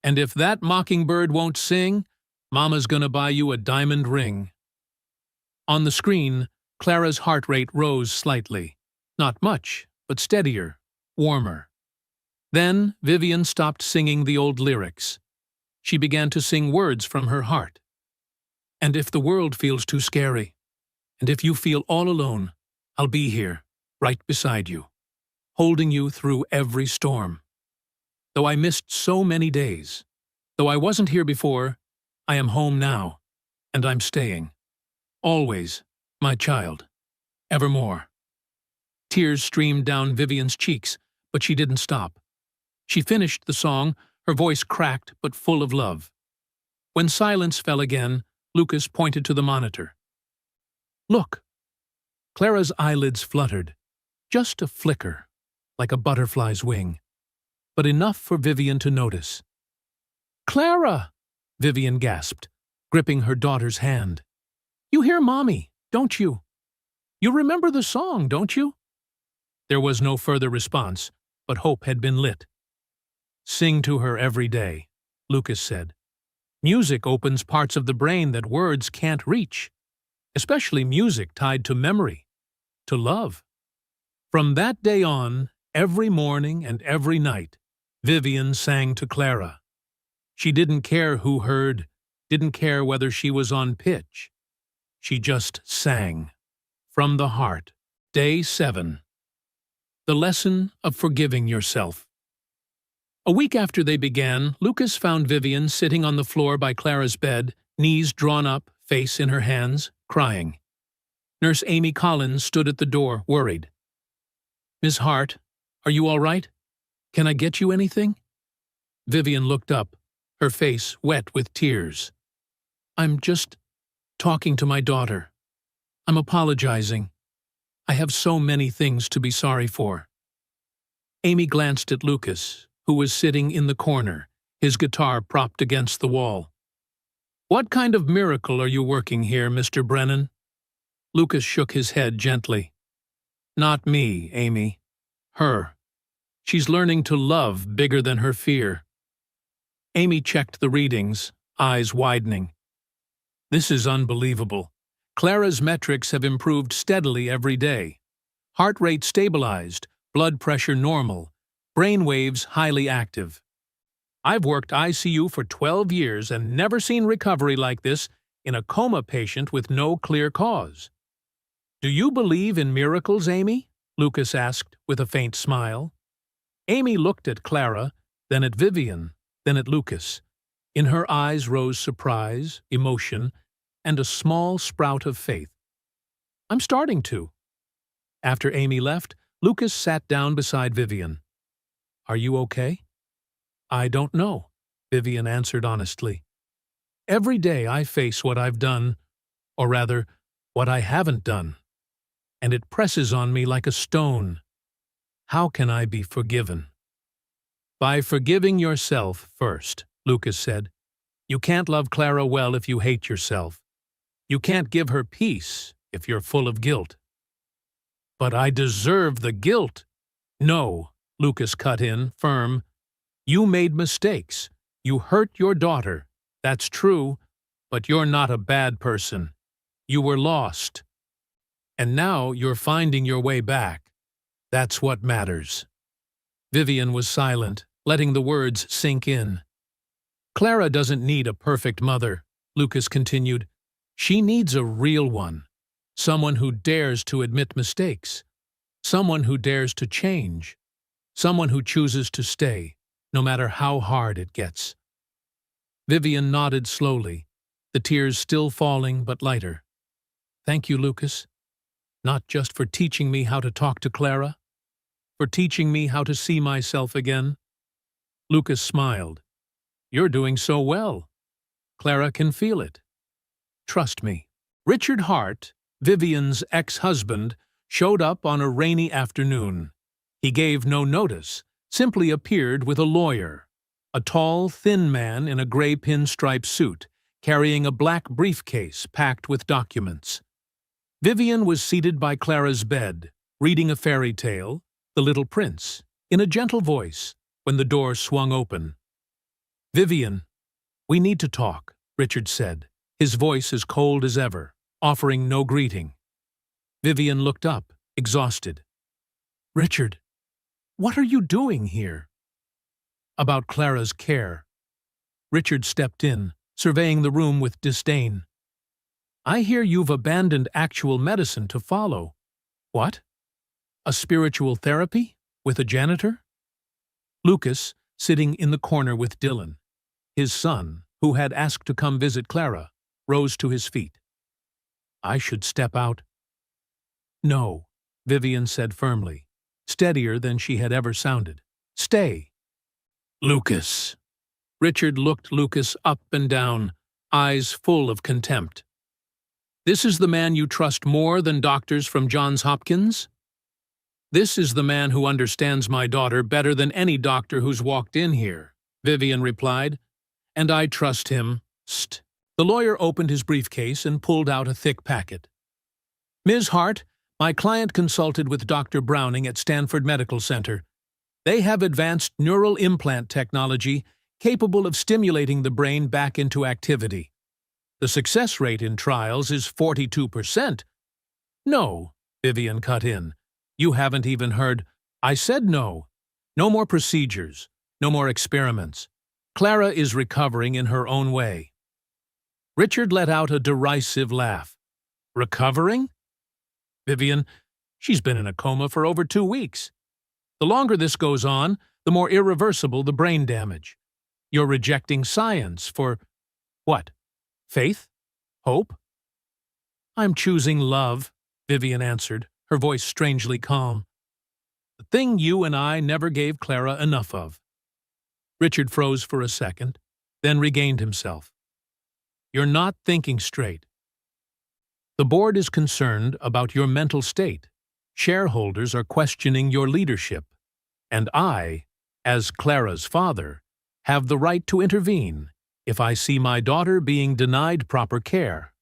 "And if that mockingbird won't sing, Mama's gonna buy you a diamond ring." On the screen, Clara's heart rate rose slightly. Not much, but steadier, warmer. Then Vivian stopped singing the old lyrics. She began to sing words from her heart. "And if the world feels too scary, and if you feel all alone, I'll be here, right beside you, holding you through every storm. Though I missed so many days, though I wasn't here before, I am home now, and I'm staying. Always, my child, evermore." Tears streamed down Vivian's cheeks, but she didn't stop. She finished the song, her voice cracked but full of love. When silence fell again, Lucas pointed to the monitor. "Look." Clara's eyelids fluttered, just a flicker, like a butterfly's wing, but enough for Vivian to notice. "Clara!" Vivian gasped, gripping her daughter's hand. "You hear Mommy, don't you? You remember the song, don't you?" There was no further response, but hope had been lit. "Sing to her every day," Lucas said. "Music opens parts of the brain that words can't reach, especially music tied to memory, to love." From that day on, every morning and every night, Vivian sang to Clara. She didn't care who heard, didn't care whether she was on pitch. She just sang. From the heart. Day 7. The Lesson of Forgiving Yourself. A week after they began, Lucas found Vivian sitting on the floor by Clara's bed, knees drawn up, face in her hands, crying. Nurse Amy Collins stood at the door, worried. "Miss Hart, are you all right? Can I get you anything?" Vivian looked up, her face wet with tears. "I'm just talking to my daughter. I'm apologizing. I have so many things to be sorry for." Amy glanced at Lucas, who was sitting in the corner, his guitar propped against the wall. What kind of miracle are you working here, Mr. Brennan? Lucas shook his head gently. Not me, Amy. Her. She's learning to love bigger than her fear. Amy checked the readings, eyes widening. This is unbelievable. Clara's metrics have improved steadily every day. Heart rate stabilized, blood pressure normal, brain waves highly active. I've worked ICU for 12 years and never seen recovery like this in a coma patient with no clear cause. Do you believe in miracles, Amy? Lucas asked with a faint smile. Amy looked at Clara, then at Vivian, then at Lucas. In her eyes rose surprise, emotion, and a small sprout of faith. I'm starting to. After Amy left, Lucas sat down beside Vivian. Are you okay? I don't know, Vivian answered honestly. Every day I face what I've done, or rather, what I haven't done, and it presses on me like a stone. How can I be forgiven? By forgiving yourself first, Lucas said. You can't love Clara well if you hate yourself. You can't give her peace if you're full of guilt. But I deserve the guilt. No, Lucas cut in, firm. You made mistakes. You hurt your daughter. That's true, but you're not a bad person. You were lost. And now you're finding your way back. That's what matters. Vivian was silent, letting the words sink in. Clara doesn't need a perfect mother, Lucas continued. She needs a real one. Someone who dares to admit mistakes. Someone who dares to change. Someone who chooses to stay, no matter how hard it gets. Vivian nodded slowly, the tears still falling but lighter. Thank you, Lucas. Not just for teaching me how to talk to Clara, for teaching me how to see myself again. Lucas smiled. You're doing so well. Clara can feel it. Trust me. Richard Hart, Vivian's ex-husband, showed up on a rainy afternoon. He gave no notice, simply appeared with a lawyer, a tall, thin man in a gray pinstripe suit, carrying a black briefcase packed with documents. Vivian was seated by Clara's bed, reading a fairy tale, The Little Prince, in a gentle voice, when the door swung open. Vivian, we need to talk, Richard said, his voice as cold as ever, offering no greeting. Vivian looked up, exhausted. Richard, what are you doing here? About Clara's care. Richard stepped in, surveying the room with disdain. I hear you've abandoned actual medicine to follow. What? A spiritual therapy? With a janitor? Lucas, sitting in the corner with Dylan, his son, who had asked to come visit Clara, rose to his feet. I should step out. No, Vivian said firmly, steadier than she had ever sounded. Stay. Lucas. Richard looked Lucas up and down, eyes full of contempt. This is the man you trust more than doctors from Johns Hopkins? This is the man who understands my daughter better than any doctor who's walked in here, Vivian replied. And I trust him. St. The lawyer opened his briefcase and pulled out a thick packet. Ms. Hart, my client consulted with Dr. Browning at Stanford Medical Center. They have advanced neural implant technology capable of stimulating the brain back into activity. The success rate in trials is 42%. No, Vivian cut in. You haven't even heard. I said no. No more procedures. No more experiments. Clara is recovering in her own way. Richard let out a derisive laugh. Recovering? Vivian, she's been in a coma for over 2 weeks. The longer this goes on, the more irreversible the brain damage. You're rejecting science for what? Faith? Hope? I'm choosing love, Vivian answered, her voice strangely calm. The thing you and I never gave Clara enough of. Richard froze for a second, then regained himself. You're not thinking straight. The board is concerned about your mental state. Shareholders are questioning your leadership. And I, as Clara's father, have the right to intervene if I see my daughter being denied proper care.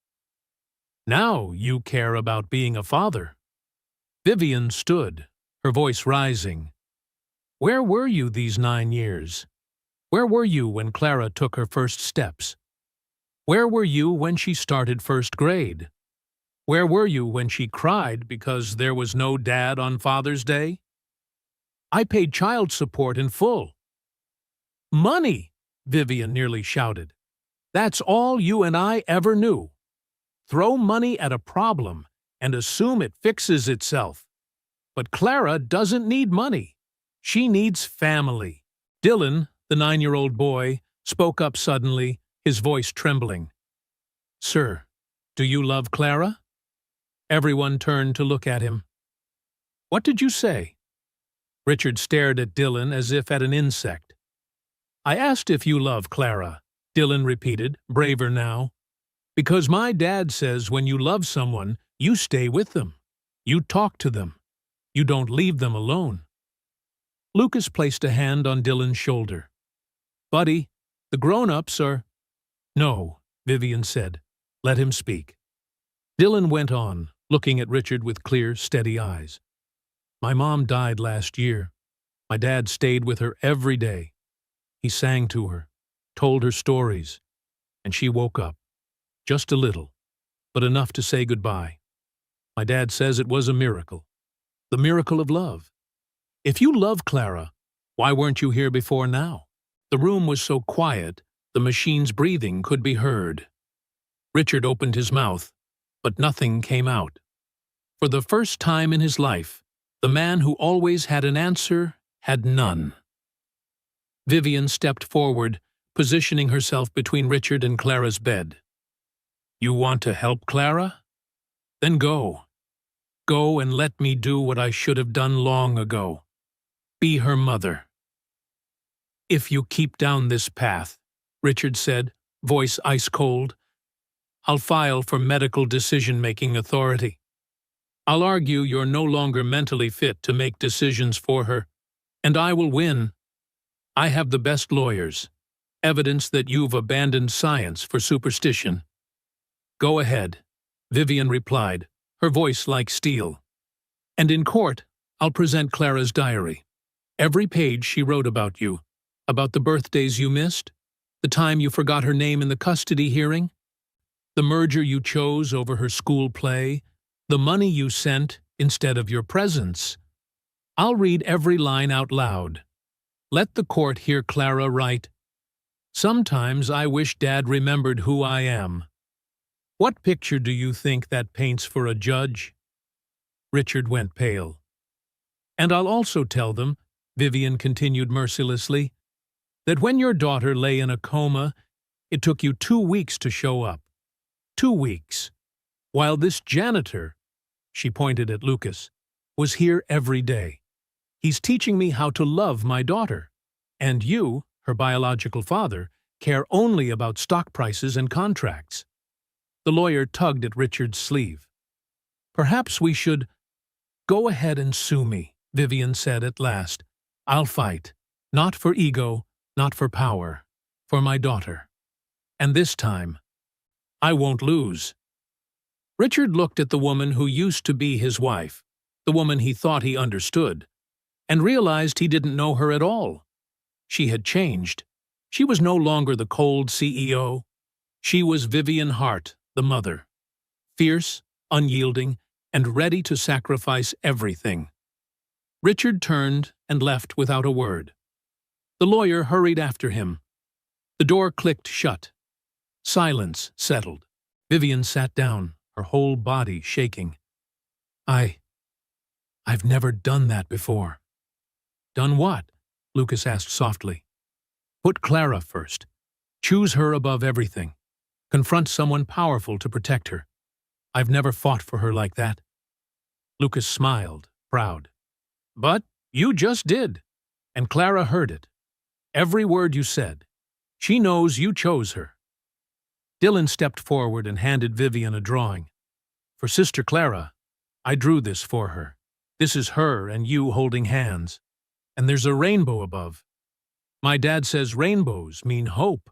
Now you care about being a father." Vivian stood, her voice rising. "Where were you these 9 years? Where were you when Clara took her first steps? Where were you when she started first grade? Where were you when she cried because there was no dad on Father's Day? I paid child support in full." "Money!" Vivian nearly shouted. "That's all you and I ever knew. Throw money at a problem and assume it fixes itself. But Clara doesn't need money. She needs family." Dylan, the 9-year-old boy, spoke up suddenly, his voice trembling. "Sir, do you love Clara?" Everyone turned to look at him. "What did you say?" Richard stared at Dylan as if at an insect. "I asked if you love Clara," Dylan repeated, braver now. "Because my dad says when you love someone, you stay with them. You talk to them. You don't leave them alone." Lucas placed a hand on Dylan's shoulder. "Buddy, the grown-ups are—" "No," Vivian said. "Let him speak." Dylan went on, looking at Richard with clear, steady eyes. "My mom died last year. My dad stayed with her every day. He sang to her, told her stories, and she woke up. Just a little, but enough to say goodbye. My dad says it was a miracle. The miracle of love. If you love Clara, why weren't you here before now?" The room was so quiet, the machine's breathing could be heard. Richard opened his mouth, but nothing came out. For the first time in his life, the man who always had an answer had none. Vivian stepped forward, positioning herself between Richard and Clara's bed. "You want to help Clara? Then go. Go and let me do what I should have done long ago. Be her mother." "If you keep down this path," Richard said, voice ice-cold, "I'll file for medical decision-making authority. I'll argue you're no longer mentally fit to make decisions for her, and I will win. I have the best lawyers, evidence that you've abandoned science for superstition." "Go ahead," Vivian replied, her voice like steel. "And in court, I'll present Clara's diary. Every page she wrote about you, about the birthdays you missed, the time you forgot her name in the custody hearing, the merger you chose over her school play, the money you sent instead of your presents. I'll read every line out loud. Let the court hear Clara write, 'Sometimes I wish Dad remembered who I am.' What picture do you think that paints for a judge?" Richard went pale. "And I'll also tell them," Vivian continued mercilessly, "that when your daughter lay in a coma, it took you 2 weeks to show up. 2 weeks. While this janitor," she pointed at Lucas, "was here every day. He's teaching me how to love my daughter. And you, her biological father, care only about stock prices and contracts." The lawyer tugged at Richard's sleeve. "Perhaps we should—" "Go ahead and sue me," Vivian said at last. "I'll fight. Not for ego, not for power. For my daughter. And this time, I won't lose." Richard looked at the woman who used to be his wife, the woman he thought he understood, and realized he didn't know her at all. She had changed. She was no longer the cold CEO. She was Vivian Hart, the mother. Fierce, unyielding, and ready to sacrifice everything. Richard turned and left without a word. The lawyer hurried after him. The door clicked shut. Silence settled. Vivian sat down, her whole body shaking. I've never done that before." "Done what?" Lucas asked softly. "Put Clara first. Choose her above everything. Confront someone powerful to protect her. I've never fought for her like that." Lucas smiled, proud. "But you just did, and Clara heard it. Every word you said. She knows you chose her." Dylan stepped forward and handed Vivian a drawing. "For Sister Clara, I drew this for her. This is her and you holding hands. And there's a rainbow above. My dad says rainbows mean hope."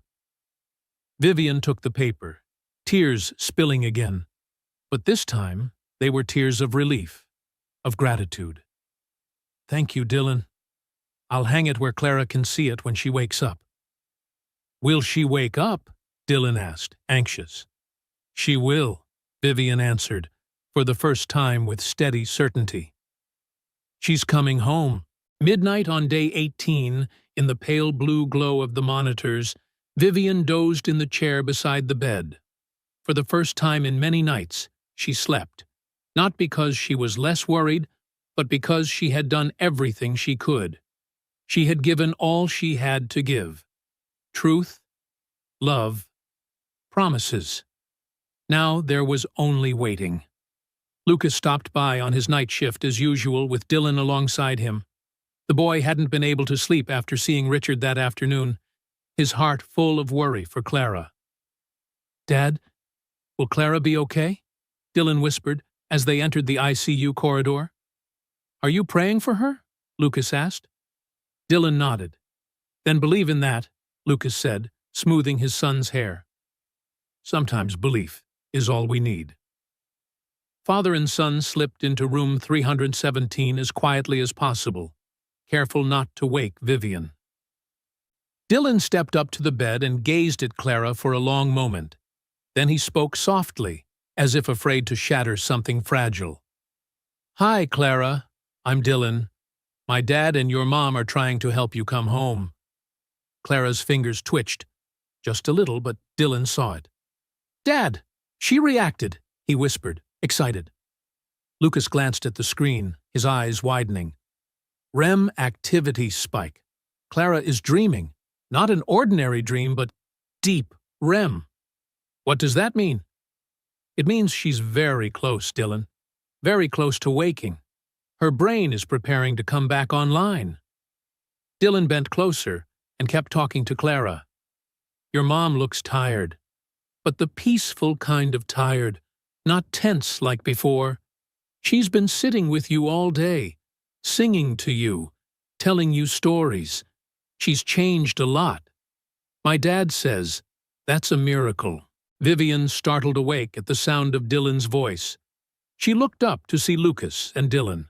Vivian took the paper, tears spilling again. But this time, they were tears of relief, of gratitude. "Thank you, Dylan. I'll hang it where Clara can see it when she wakes up." "Will she wake up?" Dylan asked, anxious. "She will," Vivian answered, for the first time with steady certainty. "She's coming home." Midnight on day 18, in the pale blue glow of the monitors, Vivian dozed in the chair beside the bed. For the first time in many nights, she slept, not because she was less worried, but because she had done everything she could. She had given all she had to give. Truth, love, promises. Now there was only waiting. Lucas stopped by on his night shift as usual with Dylan alongside him. The boy hadn't been able to sleep after seeing Richard that afternoon, his heart full of worry for Clara. "Dad, will Clara be okay?" Dylan whispered as they entered the ICU corridor. "Are you praying for her?" Lucas asked. Dylan nodded. "Then believe in that," Lucas said, smoothing his son's hair. "Sometimes belief is all we need." Father and son slipped into room 317 as quietly as possible, careful not to wake Vivian. Dylan stepped up to the bed and gazed at Clara for a long moment. Then he spoke softly, as if afraid to shatter something fragile. "Hi, Clara. I'm Dylan. My dad and your mom are trying to help you come home." Clara's fingers twitched, just a little, but Dylan saw it. "Dad! She reacted," he whispered, excited. Lucas glanced at the screen, his eyes widening. REM activity spike. Clara is dreaming. Not an ordinary dream, but deep REM. What does that mean? It means she's very close, Dylan. Very close to waking. Her brain is preparing to come back online. Dylan bent closer and kept talking to Clara. "Your mom looks tired, but the peaceful kind of tired, not tense like before. She's been sitting with you all day, singing to you, telling you stories. She's changed a lot. My dad says that's a miracle." Vivian startled awake at the sound of Dylan's voice. She looked up to see Lucas and Dylan,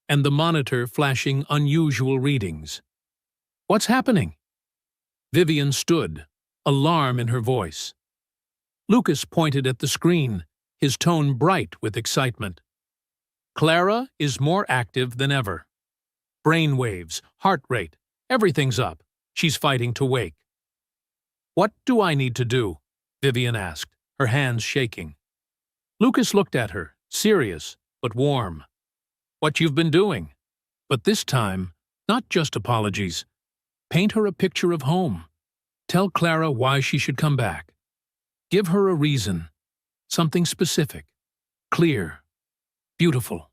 and the monitor flashing unusual readings. "What's happening?" Vivian stood, alarm in her voice. Lucas pointed at the screen, his tone bright with excitement. "Clara is more active than ever. Brain waves, heart rate, everything's up. She's fighting to wake." "What do I need to do?" Vivian asked, her hands shaking. Lucas looked at her, serious but warm. "What you've been doing. But this time, not just apologies. Paint her a picture of home. Tell Clara why she should come back. Give her a reason. Something specific. Clear. Beautiful."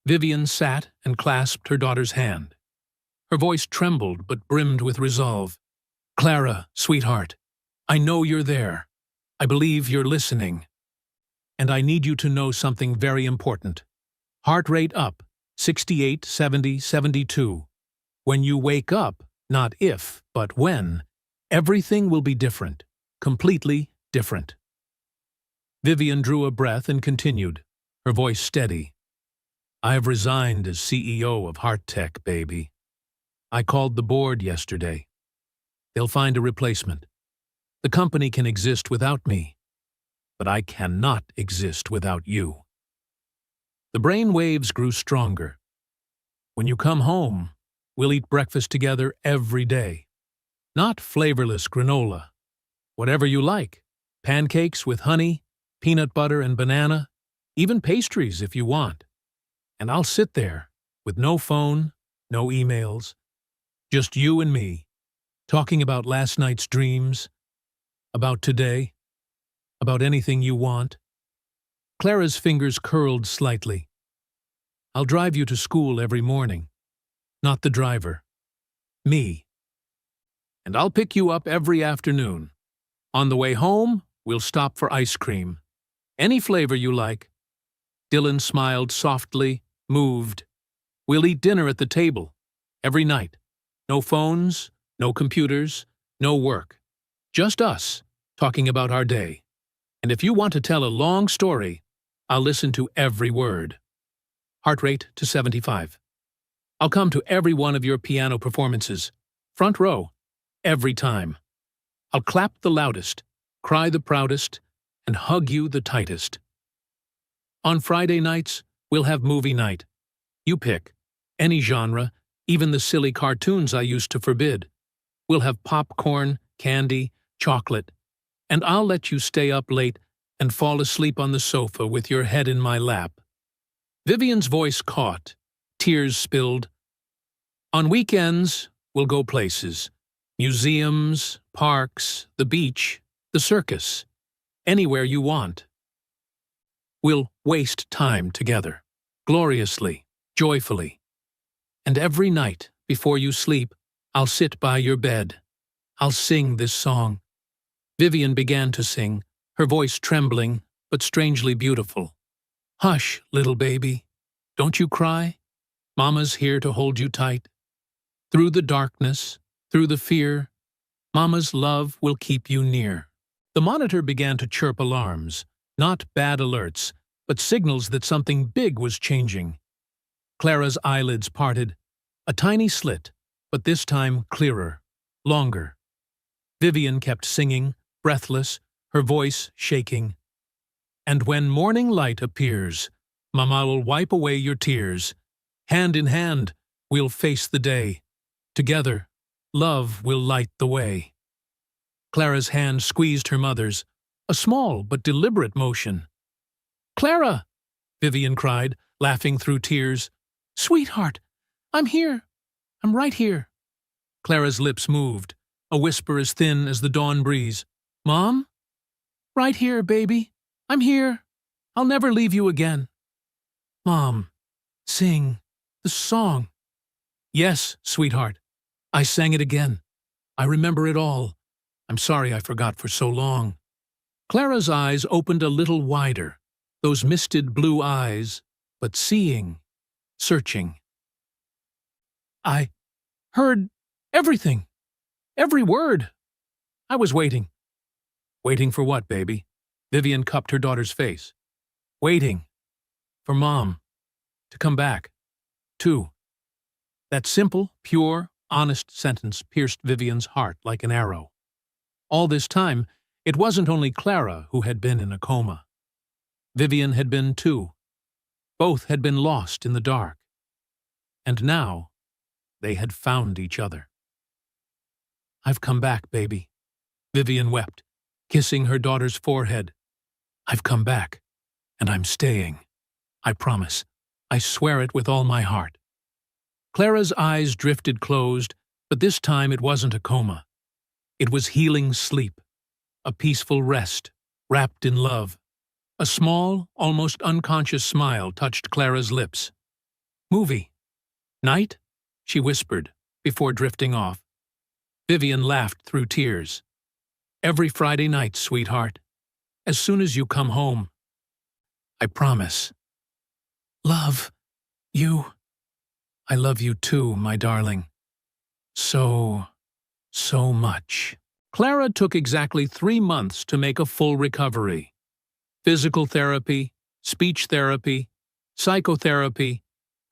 Vivian sat and clasped her daughter's hand. Her voice trembled but brimmed with resolve. "Clara, sweetheart, I know you're there. I believe you're listening. And I need you to know something very important. Heart rate up, 68, 70, 72. When you wake up, not if, but when, everything will be different, completely different." Vivian drew a breath and continued, her voice steady. "I've resigned as CEO of Heart Tech, baby. I called the board yesterday. They'll find a replacement. The company can exist without me, but I cannot exist without you." The brain waves grew stronger. "When you come home, we'll eat breakfast together every day. Not flavorless granola. Whatever you like. Pancakes with honey, peanut butter and banana, even pastries if you want. And I'll sit there, with no phone, no emails, just you and me, talking about last night's dreams, about today, about anything you want." Clara's fingers curled slightly. "I'll drive you to school every morning. Not the driver. Me. And I'll pick you up every afternoon. On the way home, we'll stop for ice cream. Any flavor you like." Dylan smiled softly, moved. "We'll eat dinner at the table, every night. No phones, no computers, no work. Just us, talking about our day. And if you want to tell a long story, I'll listen to every word. Heart rate to 75. I'll come to every one of your piano performances. Front row. Every time. I'll clap the loudest, cry the proudest, and hug you the tightest. On Friday nights, we'll have movie night. You pick. Any genre, even the silly cartoons I used to forbid. We'll have popcorn, candy, chocolate, and I'll let you stay up late and fall asleep on the sofa with your head in my lap. Vivian's voice caught, tears spilled. On weekends, we'll go places. Museums, parks, the beach, the circus. Anywhere you want. We'll waste time together, gloriously, joyfully. And every night, before you sleep, I'll sit by your bed. I'll sing this song. Vivian began to sing, her voice trembling, but strangely beautiful. Hush, little baby. Don't you cry. Mama's here to hold you tight. Through the darkness, through the fear, Mama's love will keep you near. The monitor began to chirp alarms, not bad alerts, but signals that something big was changing. Clara's eyelids parted, a tiny slit, but this time clearer, longer. Vivian kept singing, breathless, her voice shaking. And when morning light appears, Mama will wipe away your tears. Hand in hand, we'll face the day. Together, love will light the way. Clara's hand squeezed her mother's, a small but deliberate motion. "Clara!" Vivian cried, laughing through tears. "Sweetheart, I'm here. I'm right here." Clara's lips moved, a whisper as thin as the dawn breeze. "Mom?" "Right here, baby. I'm here. I'll never leave you again." "Mom, sing the song." "Yes, sweetheart. I sang it again. I remember it all. I'm sorry I forgot for so long." Clara's eyes opened a little wider, those misted blue eyes, but seeing, searching. "I heard everything, every word. I was waiting." "Waiting for what, baby?" Vivian cupped her daughter's face. "Waiting for Mom to come back, too." That simple, pure, honest sentence pierced Vivian's heart like an arrow. All this time, it wasn't only Clara who had been in a coma. Vivian had been too. Both had been lost in the dark. And now, they had found each other. "I've come back, baby," Vivian wept, kissing her daughter's forehead. "I've come back, and I'm staying. I promise. I swear it with all my heart." Clara's eyes drifted closed, but this time it wasn't a coma. It was healing sleep, a peaceful rest, wrapped in love. A small, almost unconscious smile touched Clara's lips. "Movie. Night?" she whispered, before drifting off. Vivian laughed through tears. "Every Friday night, sweetheart. As soon as you come home. I promise." "Love you." "I love you too, my darling. So much." Clara took exactly 3 months to make a full recovery. Physical therapy, speech therapy, psychotherapy.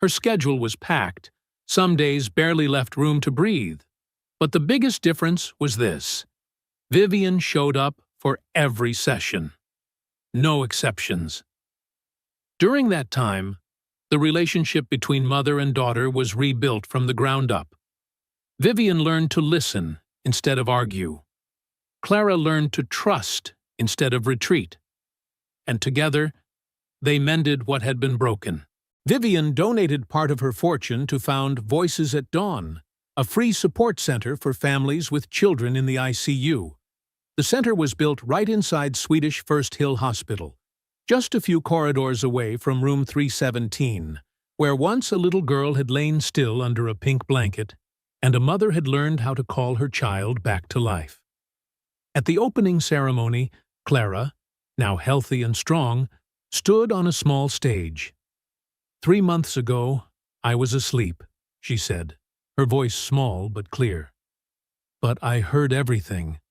Her schedule was packed. Some days barely left room to breathe. But the biggest difference was this. Vivian showed up for every session. No exceptions. During that time, the relationship between mother and daughter was rebuilt from the ground up. Vivian learned to listen instead of argue. Clara learned to trust instead of retreat. And together, they mended what had been broken. Vivian donated part of her fortune to found Voices at Dawn, a free support center for families with children in the ICU. The center was built right inside Swedish First Hill Hospital, just a few corridors away from room 317, where once a little girl had lain still under a pink blanket, and a mother had learned how to call her child back to life. At the opening ceremony, Clara, now healthy and strong, stood on a small stage. "3 months ago, I was asleep," she said, her voice small but clear. "But I heard everything.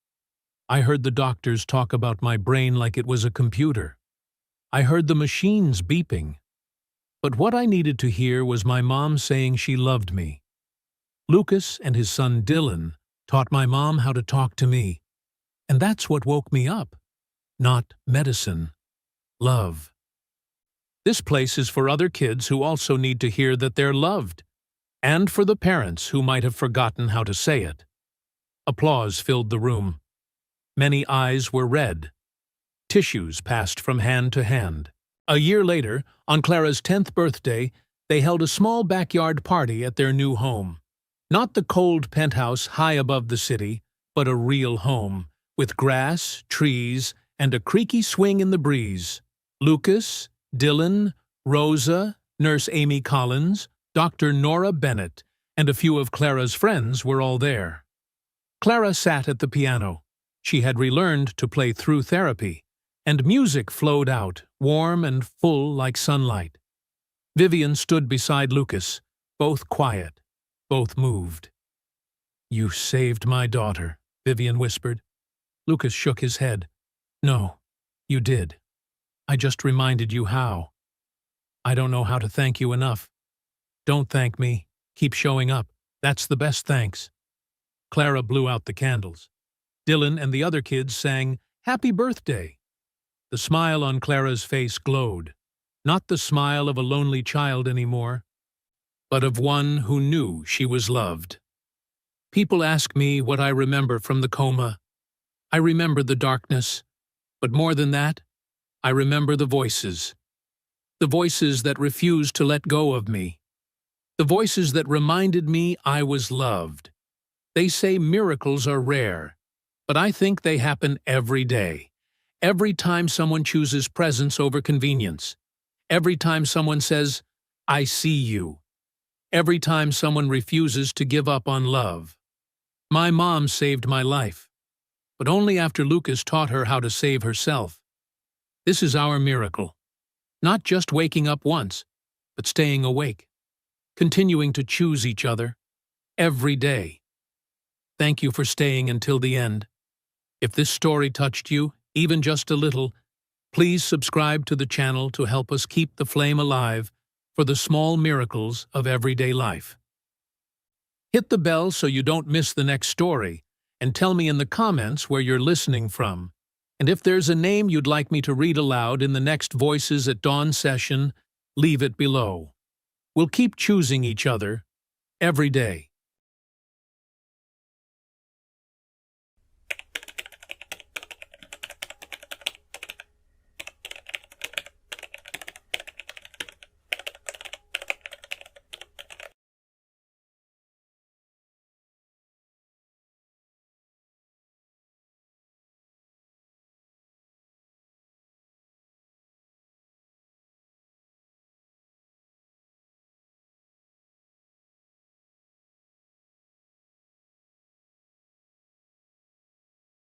I heard the doctors talk about my brain like it was a computer. I heard the machines beeping. But what I needed to hear was my mom saying she loved me. Lucas and his son Dylan taught my mom how to talk to me. And that's what woke me up. Not medicine. Love. This place is for other kids who also need to hear that they're loved. And for the parents who might have forgotten how to say it. Applause filled the room. Many eyes were red. Tissues passed from hand to hand. A year later, on Clara's 10th birthday, they held a small backyard party at their new home. Not the cold penthouse high above the city, but a real home, with grass, trees, and a creaky swing in the breeze. Lucas, Dylan, Rosa, Nurse Amy Collins, Dr. Nora Bennett, and a few of Clara's friends were all there. Clara sat at the piano. She had relearned to play through therapy, and music flowed out, warm and full like sunlight. Vivian stood beside Lucas, both quiet, both moved. "You saved my daughter," Vivian whispered. Lucas shook his head. "No, you did. I just reminded you how. I don't know how to thank you enough. Don't thank me. Keep showing up. That's the best thanks." Clara blew out the candles. Dylan and the other kids sang, "Happy Birthday." The smile on Clara's face glowed, not the smile of a lonely child anymore, but of one who knew she was loved. People ask me what I remember from the coma. I remember the darkness, but more than that, I remember the voices. The voices that refused to let go of me. The voices that reminded me I was loved. They say miracles are rare, but I think they happen every day. Every time someone chooses presence over convenience. Every time someone says, "I see you." Every time someone refuses to give up on love. My mom saved my life, but only after Lucas taught her how to save herself. This is our miracle. Not just waking up once, but staying awake. Continuing to choose each other. Every day. Thank you for staying until the end. If this story touched you, even just a little, please subscribe to the channel to help us keep the flame alive for the small miracles of everyday life. Hit the bell so you don't miss the next story, and tell me in the comments where you're listening from. And if there's a name you'd like me to read aloud in the next Voices at Dawn session, leave it below. We'll keep choosing each other every day.